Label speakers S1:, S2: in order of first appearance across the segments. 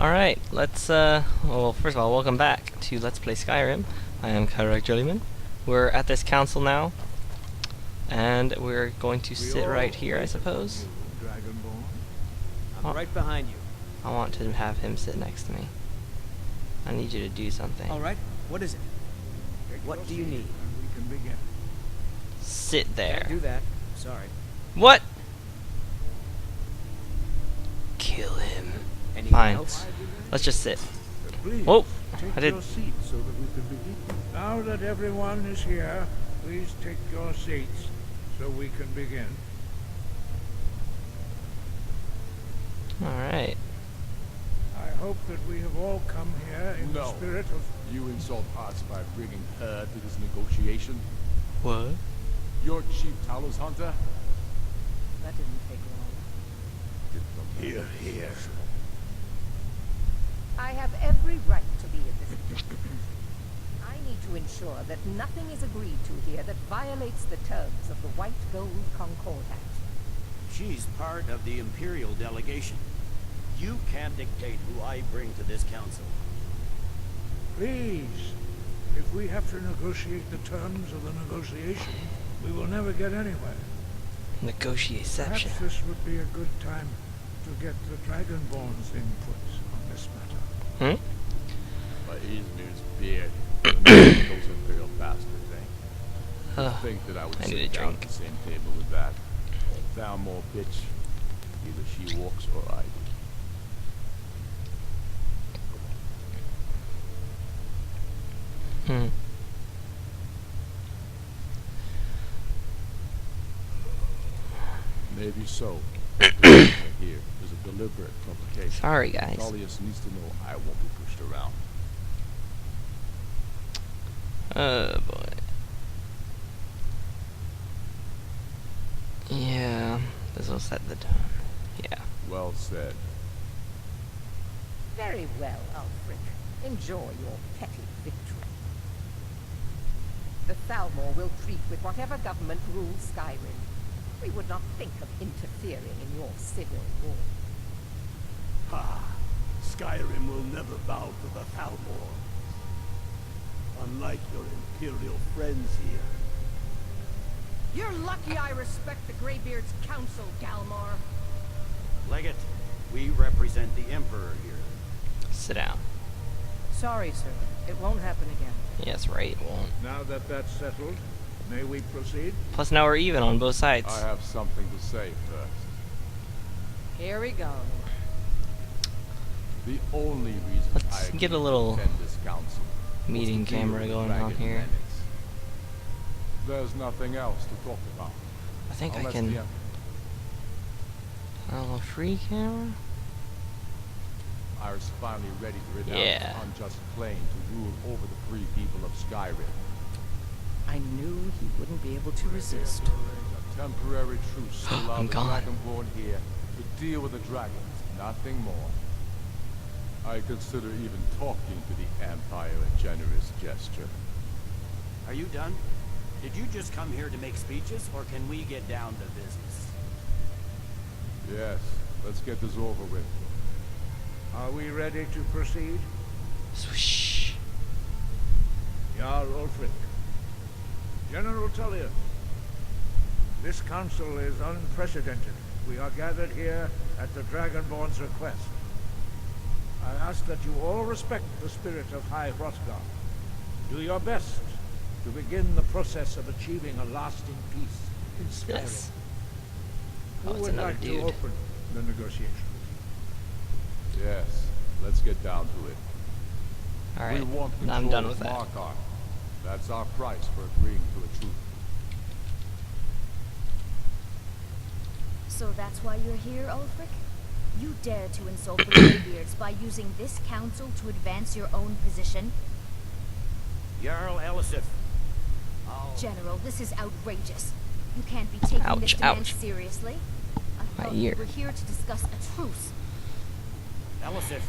S1: Alright, well, first of all, welcome back to Let's Play Skyrim. I am Kyrak Jellyman. We're at this council now, and we're going to sit right here, I suppose.
S2: I'm right behind you.
S1: I want to have him sit next to me. I need you to do something.
S2: All right, what is it? What do you need?
S1: Sit there.
S2: Can't do that. Sorry.
S1: What? Kill him.
S2: Anything
S1: Fine.
S2: else?
S1: Let's just sit.
S3: Please,
S1: Whoa!
S3: take
S1: I did.
S3: your seat so that we can begin. Now that everyone is here, please take your seats so we can begin.
S1: Alright.
S3: I hope that we have all come here in the spirit of...
S4: You insult us by bringing her to this negotiation?
S1: What?
S4: Your chief Talos hunter?
S2: That didn't take long.
S4: Here, here.
S5: I have every right to be at this meeting. I need to ensure that nothing is agreed to here that violates the terms of the White Gold Concordat.
S6: She's part of the Imperial delegation. You can't dictate who I bring to this council.
S3: Please, if we have to negotiate the terms of the negotiation, we will never get anywhere.
S1: Negotiation.
S3: Perhaps this would be a good time to get the Dragonborn's input on this matter.
S4: By Izmir's beard, those Imperial bastards, eh?
S1: Ugh.
S4: Think that I would
S1: I need
S4: sit
S1: a
S4: down
S1: drink.
S4: at the same table with that. Thalmor bitch. Either she walks or I do. Maybe so. Here is a deliberate provocation.
S1: Sorry, guys.
S4: Tullius needs to know I won't be pushed around.
S1: Oh boy. Yeah, this will set the tone. Yeah.
S4: Well said.
S5: Very well, Ulfric. Enjoy your petty victory. The Thalmor will treat with whatever government rules Skyrim. We would not think of interfering in your civil war.
S6: Ha! Skyrim will never bow to the Thalmor. Unlike your Imperial friends here.
S5: You're lucky I respect the Greybeard's counsel, Galmar.
S6: Legate, we represent the Emperor here.
S1: Sit down.
S2: Sorry, sir. It won't happen again.
S1: Yes, right, it won't.
S3: Now that that's settled, may we proceed?
S1: Plus now we're even on both sides.
S4: I have something to say first.
S2: Here we go.
S4: The only reason
S1: Let's
S4: I
S1: get a
S4: agreed to
S1: little
S4: attend this council was
S1: meeting
S4: to deal
S1: camera
S4: with the
S1: going on
S4: dragon
S1: here.
S4: menace. There's nothing else to talk about.
S1: I think I
S4: Unless
S1: can...
S4: the
S1: Oh, free camera?
S4: I was finally ready to renounce
S1: Yeah.
S4: his unjust claim to rule over the free people of Skyrim.
S2: I knew he wouldn't be able to resist.
S4: A temporary truce to allow
S1: I'm
S4: the
S1: gone.
S4: Dragonborn here to deal with the dragons, nothing more. I consider even talking to the Empire a generous gesture.
S6: Are you done? Did you just come here to make speeches, or can we get down to business?
S4: Yes, let's get this over with.
S3: Are we ready to proceed?
S1: Swish.
S3: Jarl Ulfric. General Tullius. This council is unprecedented. We are gathered here at the Dragonborn's request. I ask that you all respect the spirit of High Hrothgar. Do your best to begin the process of achieving a lasting peace in Skyrim.
S1: Yes.
S3: Who
S1: Oh, it's
S3: would
S1: another
S3: like
S1: dude.
S3: to open the negotiations?
S4: Yes, let's get down to it.
S1: Alright,
S4: We want control
S1: I'm done with
S4: of
S1: that.
S4: Markarth. That's our price for agreeing to a truce.
S7: So that's why you're here, Ulfric? You dare to insult the Greybeards by using this council to advance your own position?
S6: Jarl Elisif.
S7: General, this is outrageous. You can't be taking
S1: Ouch,
S7: this demand
S1: ouch.
S7: seriously. I
S1: My
S7: thought
S1: ear.
S7: we were here to discuss a truce.
S6: Elisif,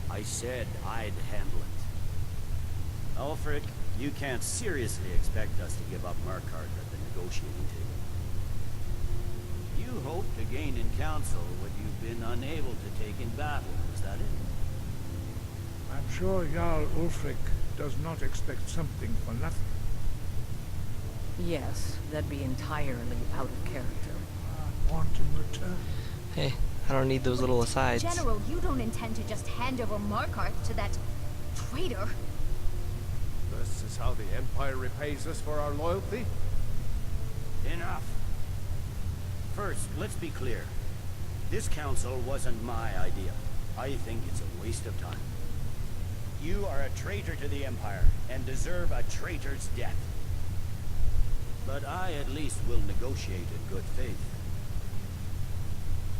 S6: I said I'd handle it. Ulfric, you can't seriously expect us to give up Markarth at the negotiating table. You hope to gain in council what you've been unable to take in battle, is that it?
S3: I'm sure Jarl Ulfric does not expect something for nothing.
S2: Yes, that'd be entirely out of character.
S3: Want in return.
S1: Hey, I don't need those little asides.
S7: General, you don't intend to just hand over Markarth to that traitor?
S8: This is how the Empire repays us for our loyalty?
S6: Enough. First, let's be clear. This council wasn't my idea. I think it's a waste of time. You are a traitor to the Empire, and deserve a traitor's death. But I at least will negotiate in good faith.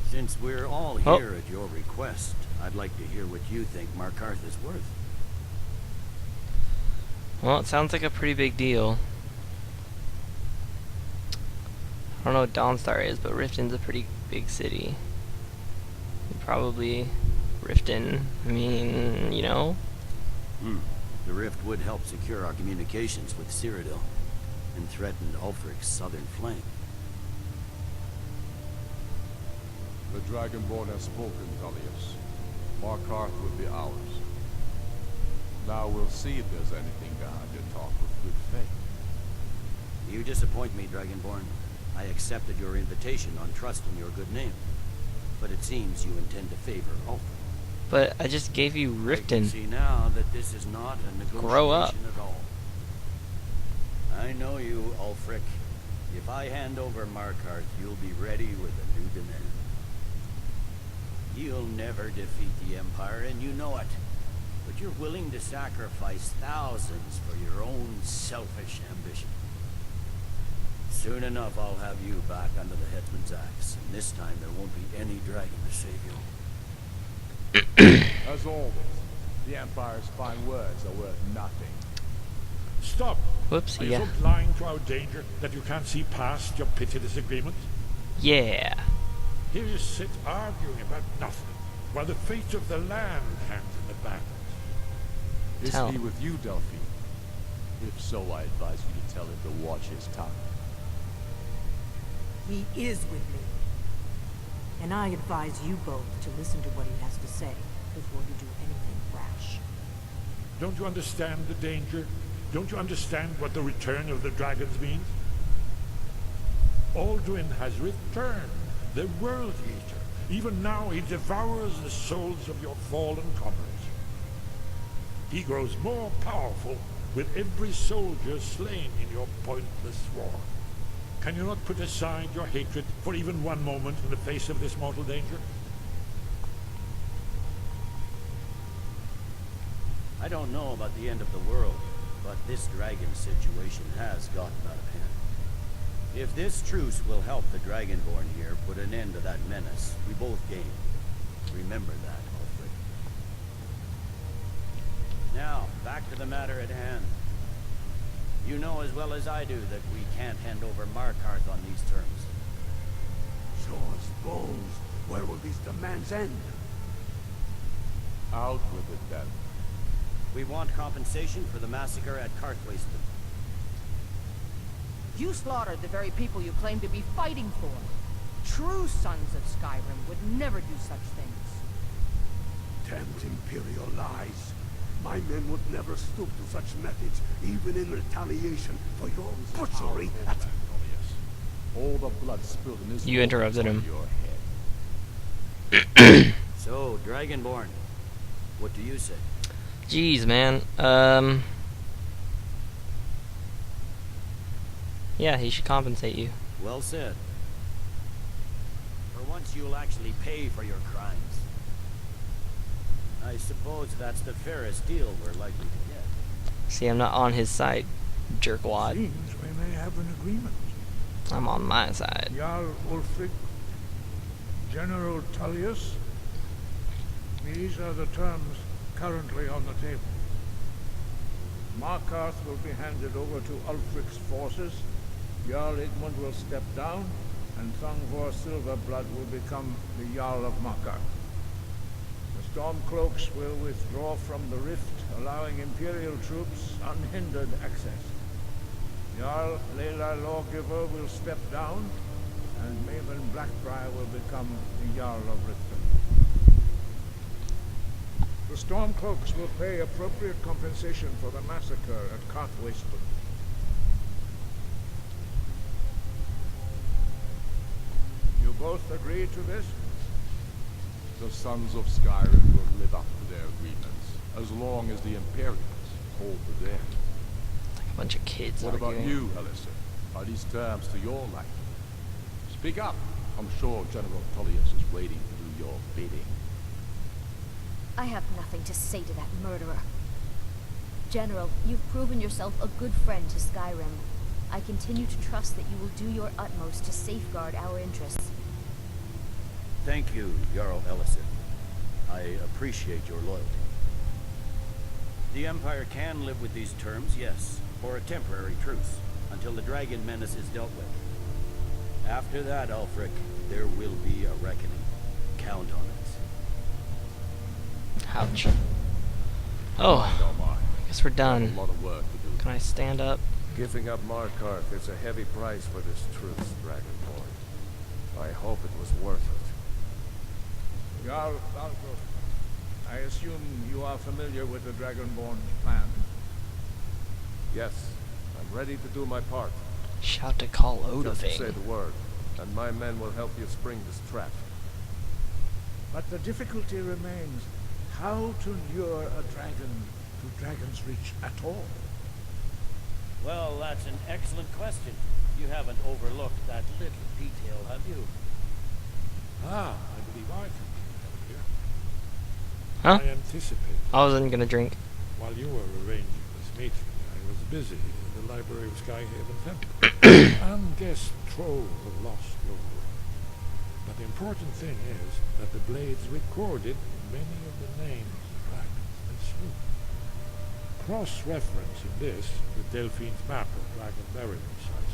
S6: Since we're all here at your request, I'd like to hear what you think Markarth is worth.
S1: Well, it sounds like a pretty big deal. I don't know what Dawnstar is, but Riften's a pretty big city. Probably Riften, I mean, you know?
S6: The rift would help secure our communications with Cyrodiil, and threatened Ulfric's southern flank.
S4: The Dragonborn has spoken, Tullius. Markarth will be ours. Now we'll see if there's anything behind your talk with good faith.
S6: You disappoint me, Dragonborn. I accepted your invitation on trust in your good name. But it seems you intend to favor Ulfric.
S1: But I just gave you
S6: I can
S1: Riften.
S6: see now that this is not a negotiation
S1: Grow up.
S6: at all. I know you, Ulfric. If I hand over Markarth, you'll be ready with a new demand. You'll never defeat the Empire, and you know it. But you're willing to sacrifice thousands for your own selfish ambition. Soon enough, I'll have you back under the headsman's axe, and this time there won't be any dragon to save you.
S4: As always, the Empire's fine words are worth nothing.
S3: Stop!
S1: Whoops,
S3: Are you
S1: yeah.
S3: so blind to our danger that you can't see past your pitiless agreement?
S1: Yeah.
S3: Here you sit arguing about nothing, while the fate of the land hangs in the balance.
S4: Is
S1: Tell
S4: he
S1: him.
S4: with you, Delphine? If so, I advise you to tell him to watch his tongue.
S2: He is with me. And I advise you both to listen to what he has to say before you do anything rash.
S3: Don't you understand the danger? Don't you understand what the return of the dragons means? Alduin has returned, the World Eater. Even now he devours the souls of your fallen comrades. He grows more powerful with every soldier slain in your pointless war. Can you not put aside your hatred for even one moment in the face of this mortal danger?
S6: I don't know about the end of the world, but this dragon situation has gotten out of hand. If this truce will help the Dragonborn here put an end to that menace, we both gain. Remember that, Ulfric. Now, back to the matter at hand. You know as well as I do that we can't hand over Markarth on these terms.
S8: Swords, bows, where will these demands end?
S4: Out with it, then.
S6: We want compensation for the massacre at Karthwasten.
S5: You slaughtered the very people you claim to be fighting for. True sons of Skyrim would never do such things.
S8: Damned Imperial lies. My men would never stoop to such methods, even in retaliation for your butchery at...
S4: All the blood spilled in this
S1: You
S4: war
S1: interrupted
S4: is on
S1: him.
S4: your head.
S6: So, Dragonborn, what do you say?
S1: Jeez, man. Yeah, he should compensate you.
S6: Well said. For once you'll actually pay for your crimes. I suppose that's the fairest deal we're likely to get.
S1: See, I'm not on his side, jerkwad.
S3: Seems we may have an agreement.
S1: I'm on my side.
S3: Jarl Ulfric, General Tullius, these are the terms currently on the table. Markarth will be handed over to Ulfric's forces, Jarl Igmund will step down, and Thungvor Silverblood will become the Jarl of Markarth. The Stormcloaks will withdraw from the rift, allowing Imperial troops unhindered access. Jarl Leila Lawgiver will step down, and Maven Blackbriar will become the Jarl of Riften. The Stormcloaks will pay appropriate compensation for the massacre at Carthwayston. You both agree to this?
S4: The sons of Skyrim will live up to their agreements, as long as the Imperials hold the dead.
S1: Like a bunch of kids
S4: What about
S1: arguing.
S4: you, Ellison? Are these terms to your liking? Speak up. I'm sure General Tullius is waiting to do your bidding.
S7: I have nothing to say to that murderer. General, you've proven yourself a good friend to Skyrim. I continue to trust that you will do your utmost to safeguard our interests.
S6: Thank you, Jarl Ellison. I appreciate your loyalty. The Empire can live with these terms, yes, for a temporary truce, until the dragon menace is dealt with. After that, Ulfric, there will be a reckoning. Count on it.
S1: Ouch. Oh,
S4: Don't mind.
S1: I guess we're
S4: A
S1: done.
S4: lot of work to do.
S1: Can I stand up?
S9: Giving up Markarth is a heavy price for this truth, Dragonborn. I hope it was worth it.
S3: Jarl Balgruuf, I assume you are familiar with the Dragonborn's plan?
S9: Yes, I'm ready to do my part.
S1: Shout to call
S9: Just say
S1: Odoving.
S9: the word, and my men will help you spring this trap.
S3: But the difficulty remains how to lure a dragon to Dragon's Reach at all.
S6: Well, that's an excellent question. You haven't overlooked that little detail, have you?
S10: Ah, I believe I can help here.
S1: Huh?
S10: I anticipate.
S1: I wasn't gonna drink.
S10: While you were arranging this meeting, I was busy in the library of Skyhaven Temple. And guest trove of lost lore. But the important thing is that the blades recorded many of the names of dragons they slew. Cross-referencing this with Delphine's map of dragon burial sites,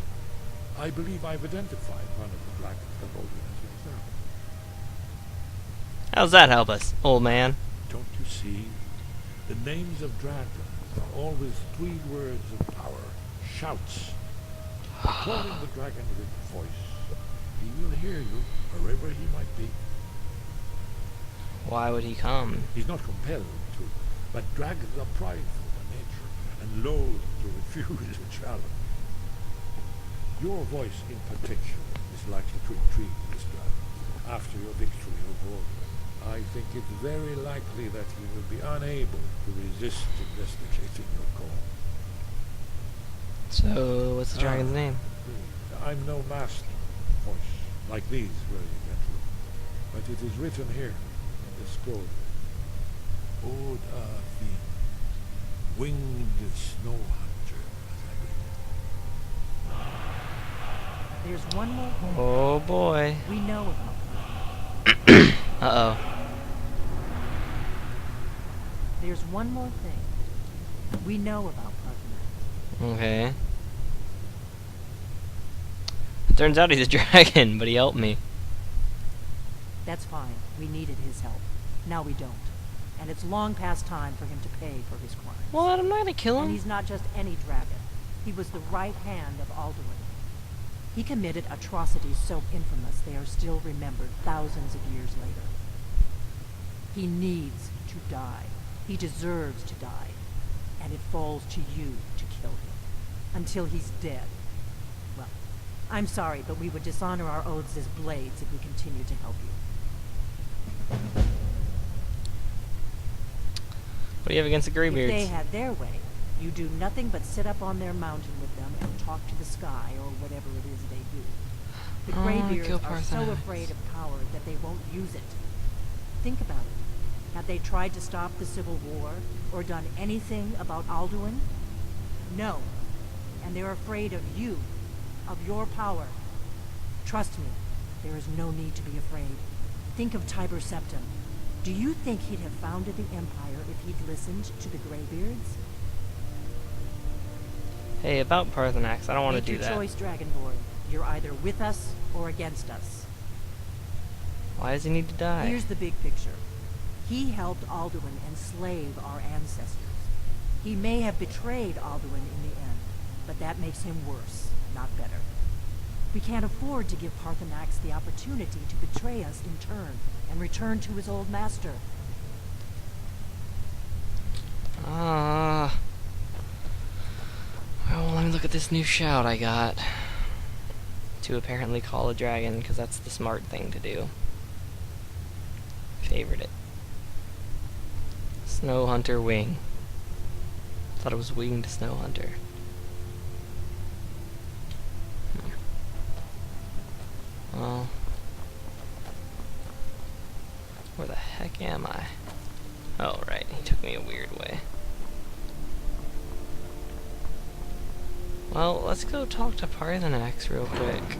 S10: I believe I've identified one of the dragons that Odin has raised up.
S1: How's that help us, old man?
S10: Don't you see? The names of dragons are always 3 words of power. Shouts. Calling the dragon with voice. He will hear you, wherever he might be.
S1: Why would he come?
S10: He's not compelled to, but dragons are prideful by nature, and loath to refuse a challenge. Your voice in particular is likely to intrigue this dragon after your victory over Odin. I think it's very likely that he will be unable to resist investigating your call.
S1: So, what's the dragon's name?
S10: I'm no master of voice, like these worthy gentlemen, but it is written here in the scroll. Odin, winged snow hunter, as I read it.
S2: There's one more thing
S1: Oh boy.
S2: we know about her.
S1: Uh-oh.
S2: There's one more thing we know about Parthenax.
S1: Okay. It turns out he's a dragon, but he helped me.
S2: That's fine. We needed his help. Now we don't. And it's long past time for him to pay for his crimes.
S1: What? I'm not gonna kill
S2: And
S1: him.
S2: he's not just any dragon. He was the right hand of Alduin. He committed atrocities so infamous they are still remembered thousands of years later. He needs to die. He deserves to die. And it falls to you to kill him. Until he's dead. Well, I'm sorry, but we would dishonor our oaths as blades if we continued to help you.
S1: What do you have against the
S2: If
S1: Greybeards?
S2: they had their way, you do nothing but sit up on their mountain with them and talk to the sky or whatever it is they do. The
S1: Oh,
S2: Greybeards
S1: kill
S2: are so
S1: Parthenax.
S2: afraid of power that they won't use it. Think about it. Have they tried to stop the Civil War or done anything about Alduin? No. And they're afraid of you, of your power. Trust me, there is no need to be afraid. Think of Tiber Septim. Do you think he'd have founded the Empire if he'd listened to the Greybeards?
S1: Hey, about Parthenax, I don't want to
S2: Make
S1: do
S2: your
S1: that.
S2: choice, Dragonborn. You're either with us or against us.
S1: Why does he need to die?
S2: Here's the big picture. He helped Alduin enslave our ancestors. He may have betrayed Alduin in the end, but that makes him worse, not better. We can't afford to give Parthenax the opportunity to betray us in turn and return to his old master.
S1: this new shout I got to apparently call a dragon, because that's the smart thing to do. Favored it. Snow Hunter Wing. Thought it was Winged Snow Hunter. Well, where the heck am I? Oh, right, he took me a weird way. Well, let's go talk to Parthenax real quick.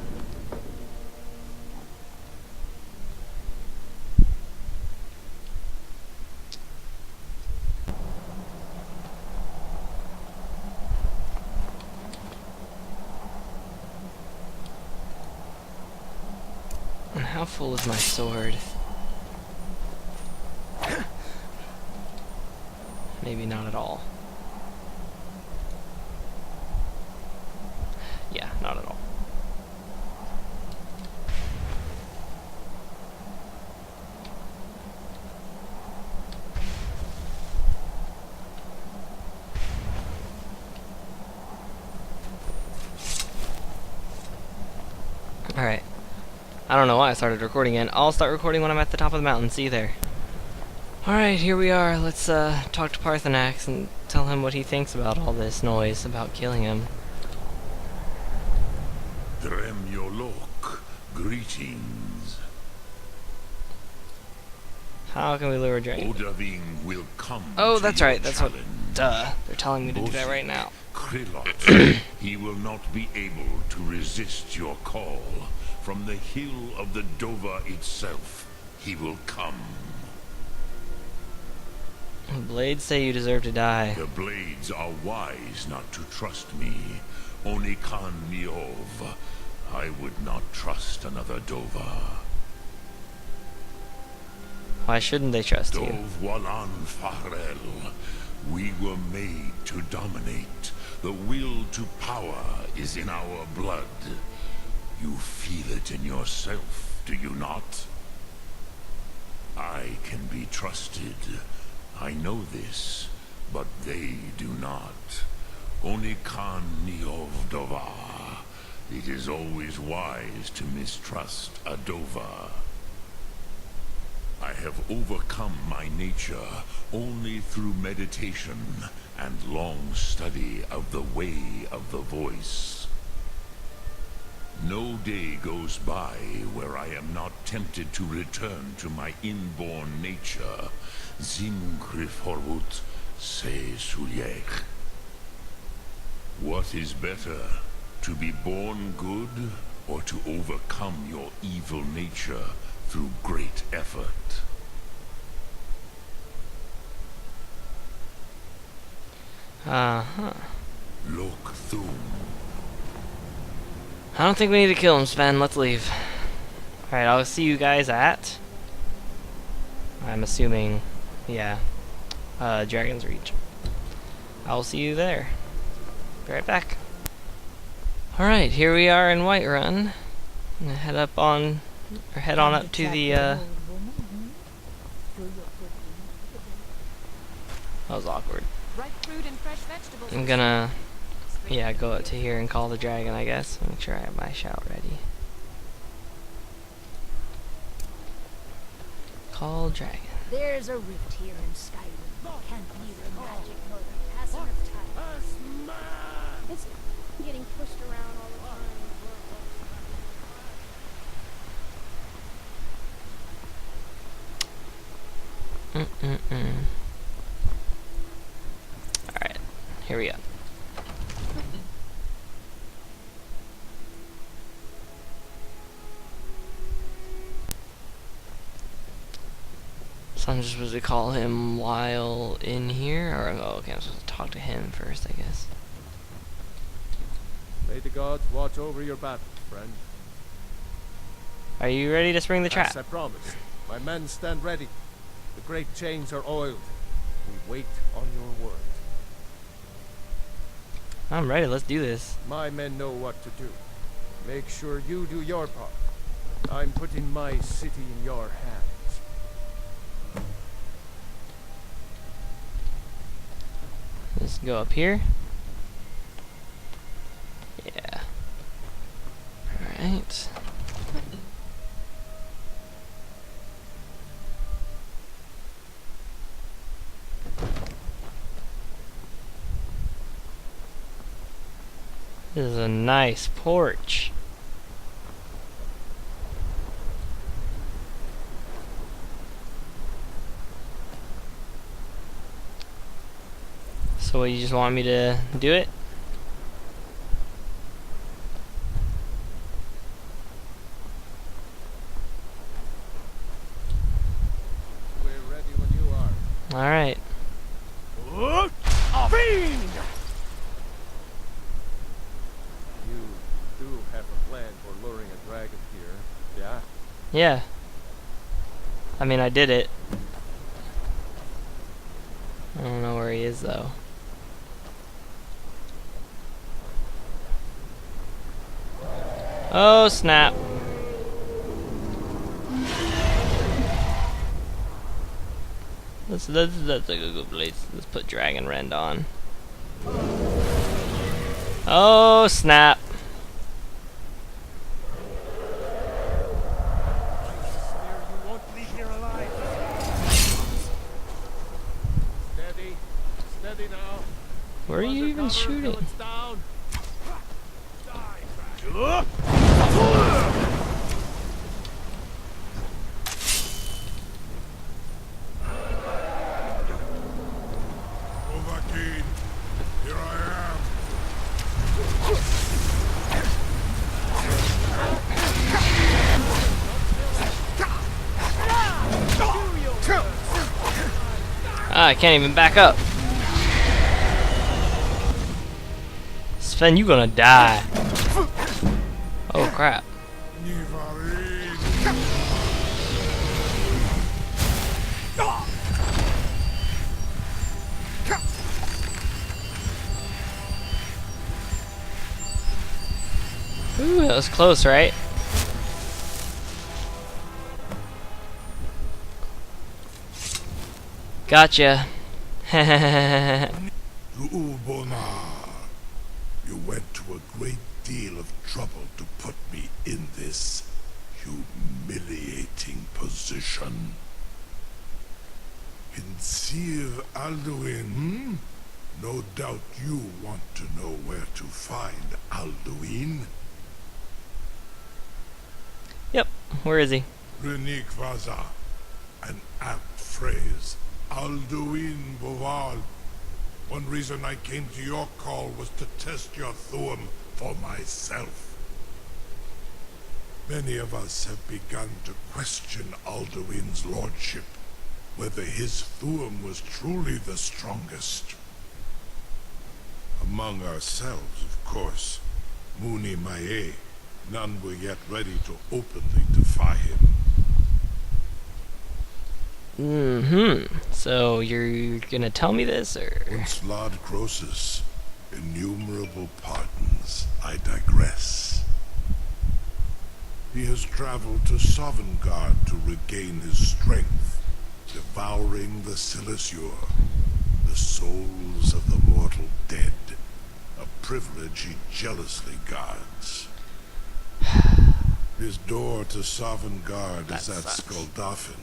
S1: And how full is my sword? Maybe not at all. Yeah, not at all. Alright. I don't know why I started recording again. I'll start recording when I'm at the top of the mountain. See you there. Alright, here we are. Let's talk to Parthenax and tell him what he thinks about all this noise about killing him.
S8: Dremyolok, greetings.
S1: How can we lure a dragon?
S8: Odahviing will come.
S1: Oh,
S8: to
S1: that's
S8: your
S1: right. That's what.
S8: challenge.
S1: Duh. They're telling me to do that right now.
S8: Krillot, he will not be able to resist your call. From the hill of the Dova itself, he will come.
S1: Blades say you deserve to die.
S8: The blades are wise not to trust me. Only Khan Miov. I would not trust another Dova.
S1: Why shouldn't they trust you?
S8: Dov Walan Farel. We were made to dominate. The will to power is in our blood. You feel it in yourself, do you not? I can be trusted. I know this, but they do not. Only Khan Niov Dova. It is always wise to mistrust a Dova. I have overcome my nature only through meditation and long study of the way of the voice. No day goes by where I am not tempted to return to my inborn nature. Zimgrifhorut se Sulyech. What is better, to be born good or to overcome your evil nature through great effort?
S1: Uh-huh.
S8: Look through.
S1: I don't think we need to kill him, Sven. Let's leave. Alright, I'll see you guys at... I'm assuming... Yeah. Dragon's Reach. I'll see you there. Be right back. Alright, here we are in Whiterun. I'm gonna head up on... Or head on up to the, That was awkward. I'm gonna... Yeah, go up to here and call the dragon, I guess. Make sure I have my shout ready. Call dragon.
S7: There's a rift here in Skyrim. Can't neither magic nor the passing of time. It's getting pushed around all the time.
S1: Alright, here we go. So I'm just supposed to call him while in here, or oh, okay, I'm supposed to talk to him first, I guess.
S9: May the gods watch over your battle, friend.
S1: Are you ready to spring the trap?
S9: As I promised. My men stand ready. The great chains are oiled. We wait on your word.
S1: I'm ready, let's do this.
S9: My men know what to do. Make sure you do your part. I'm putting my city in your hands.
S1: Let's go up here. Alright. This is a nice porch. So what, you just want me to do it?
S9: We're ready when you are.
S1: Alright.
S6: Fiend!
S9: You do have a plan for luring a dragon here, yeah?
S1: Yeah. I mean, I did it. I don't know where he is, though. Oh, snap. That's a good place. Let's put Dragon Rend on. Oh, snap.
S6: You won't leave here alive.
S9: Steady. Steady now.
S1: Where are you even shooting?
S9: It's down.
S8: Overkeen, here I am.
S1: Ah, I can't even back up. Sven, you gonna die. Oh crap. Ooh, that was close, right? Gotcha.
S8: You went to a great deal of trouble to put me in this humiliating position. Sincere Alduin, No doubt you want to know where to find Alduin.
S1: Yep, where is he?
S8: Renik Vaza, an apt phrase. Alduin Boval. One reason I came to your call was to test your Thuum for myself. Many of us have begun to question Alduin's lordship, whether his Thuum was truly the strongest. Among ourselves, of course, Muni Mae, none were yet ready to openly defy him.
S1: So you're gonna tell me this, or?
S8: Once Lord Croesus, innumerable pardons, I digress. He has traveled to Sovngarde to regain his strength, devouring the Silesure, the souls of the mortal dead, a privilege he jealously guards. His door to Sovngarde is at Skuldafn,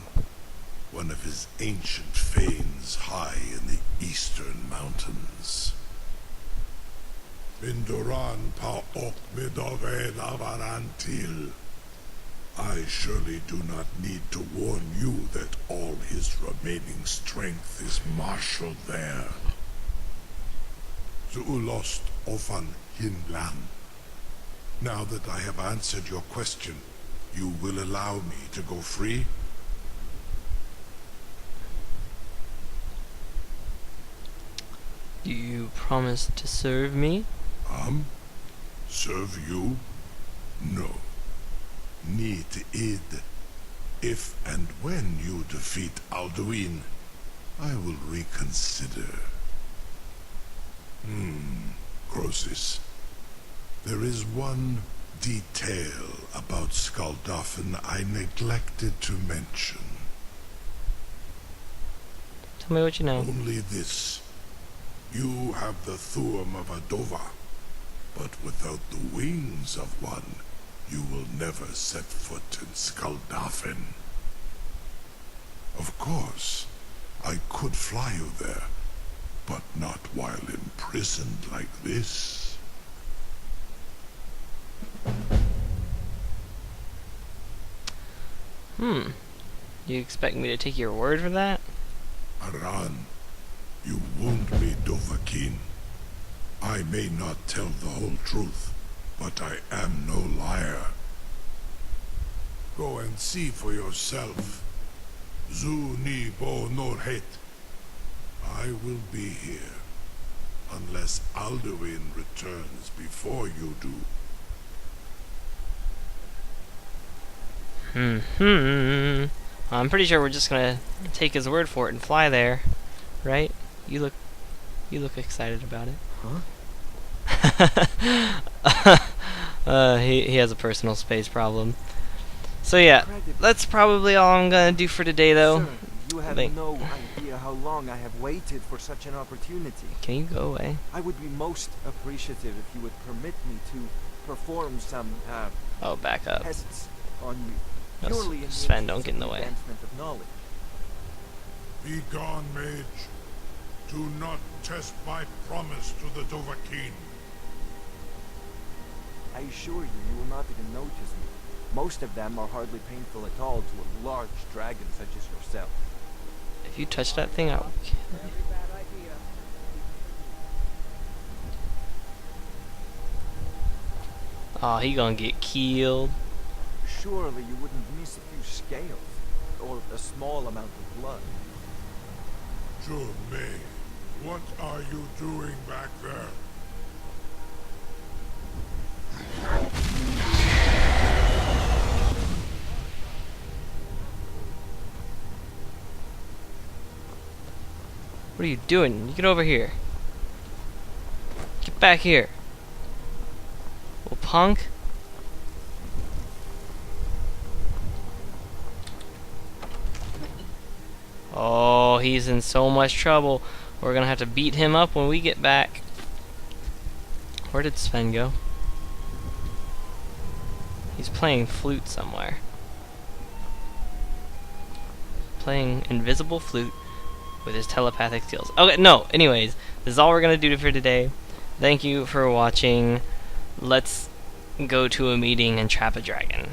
S8: one of his ancient fanes high in the eastern mountains. Mindoran pa ok midove lavarantil. I surely do not need to warn you that all his remaining strength is marshaled there. Zuulost ofan hinlan. Now that I have answered your question, you will allow me to go free?
S1: Do you promise to serve me?
S8: Serve you? No. Need id. If and when you defeat Alduin, I will reconsider. Croesus. There is one detail about Skuldafn I neglected to mention.
S1: Tell me what you know.
S8: Only this. You have the Thuum of Adova, but without the wings of one, you will never set foot in Skaldafen. Of course, I could fly you there, but not while imprisoned like this.
S1: You expect me to take your word for that?
S8: Aran, you wound me, Dovahkiin. I may not tell the whole truth, but I am no liar. Go and see for yourself. Zu ni bo norhet. I will be here, unless Alduin returns before you do.
S1: I'm pretty sure we're just gonna take his word for it and fly there, right? You look excited about it.
S11: Huh?
S1: He has a personal space problem. So yeah, that's probably all I'm gonna do for today, though.
S11: Sir, you have no idea how long I have waited for such an opportunity.
S1: Can you go away?
S11: I would be most appreciative if you would permit me to perform some
S1: Oh, back up.
S11: tests on you.
S1: No,
S11: Purely in the
S1: Sven, don't
S11: interest
S1: get in
S11: of
S1: the way.
S11: advancement of knowledge.
S8: Be gone, mage. Do not test my promise to the Dovahkiin.
S11: I assure you, you will not even notice me. Most of them are hardly painful at all to a large dragon such as yourself.
S1: If you touch that thing, I'll kill you.
S5: Very bad idea.
S1: Oh, he gonna get killed.
S11: Surely you wouldn't miss a few scales, or a small amount of blood.
S8: May, what are you doing back there?
S1: What are you doing? You get over here. Get back here. Little punk. Oh, he's in so much trouble. We're gonna have to beat him up when we get back. Where did Sven go? He's playing flute somewhere. Playing invisible flute with his telepathic skills. Okay, no, anyways, this is all we're gonna do for today. Thank you for watching. Let's go to a meeting and trap a dragon.